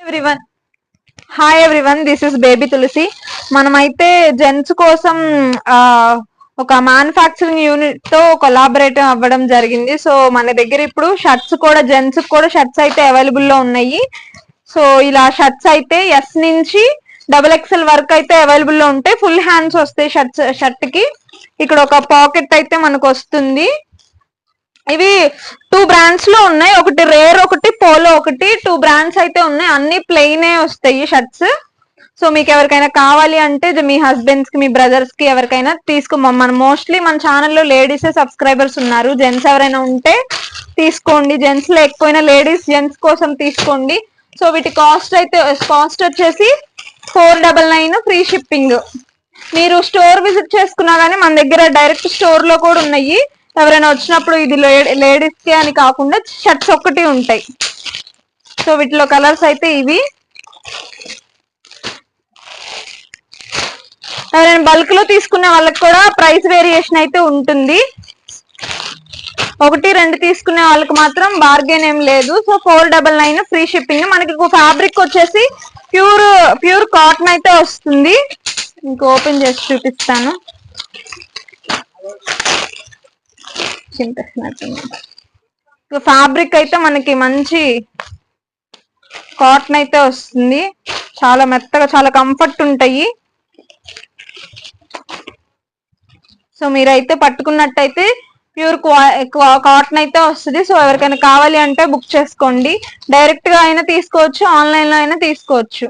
Everyone hi everyone, this is baby Tulasi. మనమైతే gents కోసం ఒక మ్యానుఫ్యాక్చరింగ్ యూనిట్ తో కొలాబరేట్ అవ్వడం జరిగింది. సో మన దగ్గర ఇప్పుడు షర్ట్స్ కూడా, జెంట్స్ కూడా షర్ట్స్ అయితే అవైలబుల్ లో ఉన్నాయి. సో ఇలా షర్ట్స్ అయితే ఎస్ నుంచి XXL వరకు అయితే అవైలబుల్ లో ఉంటాయి. ఫుల్ హ్యాండ్స్ వస్తాయి షర్ట్ కి. ఇక్కడ ఒక పాకెట్ అయితే మనకు వస్తుంది. ఇవి 2 బ్రాండ్స్ లో ఉన్నాయి, ఒకటి రేర్ ఒకటి పోలో ఒకటి. 2 బ్రాండ్స్ అయితే ఉన్నాయి, అన్ని ప్లెయినే వస్తాయి షర్ట్స్. సో మీకు ఎవరికైనా కావాలి అంటే మీ హస్బెండ్స్ కి, మీ బ్రదర్స్ కి ఎవరికైనా మన మోస్ట్లీ మన ఛానల్లో లేడీసే సబ్స్క్రైబర్స్ ఉన్నారు. జెంట్స్ ఎవరైనా ఉంటే తీసుకోండి, జెంట్స్ లేకపోయినా లేడీస్ జెంట్స్ కోసం తీసుకోండి. సో వీటి కాస్ట్ వచ్చేసి 499 ఫ్రీ షిప్పింగ్. మీరు స్టోర్ విజిట్ చేసుకున్నా కానీ మన దగ్గర డైరెక్ట్ స్టోర్ లో కూడా ఉన్నాయి. ఎవరైనా వచ్చినప్పుడు ఇది లేడీస్ కి అని కాకుండా షర్ట్స్ ఒక్కటి ఉంటాయి. సో వీటిలో కలర్స్ అయితే ఇవి. ఎవరైనా బల్క్ లో తీసుకునే వాళ్ళకి కూడా ప్రైస్ వేరియేషన్ అయితే ఉంటుంది. 1, 2 తీసుకునే వాళ్ళకి మాత్రం బార్గెన్ ఏం లేదు. So 499 free shipping. మనకి ఫ్యాబ్రిక్ వచ్చేసి ప్యూర్ కాటన్ అయితే వస్తుంది. ఇంక ఓపెన్ చేసి చూపిస్తాను. ఫ్యాబ్రిక్ అయితే మనకి మంచి కాటన్ అయితే వస్తుంది. చాలా మెత్తగా, చాలా కంఫర్ట్ ఉంటాయి. సో మీరైతే పట్టుకున్నట్టయితే ప్యూర్ కాటన్ అయితే వస్తుంది. సో ఎవరికైనా కావాలి అంటే బుక్ చేసుకోండి. డైరెక్ట్ గా అయినా తీసుకోవచ్చు, ఆన్లైన్ లో అయినా తీసుకోవచ్చు.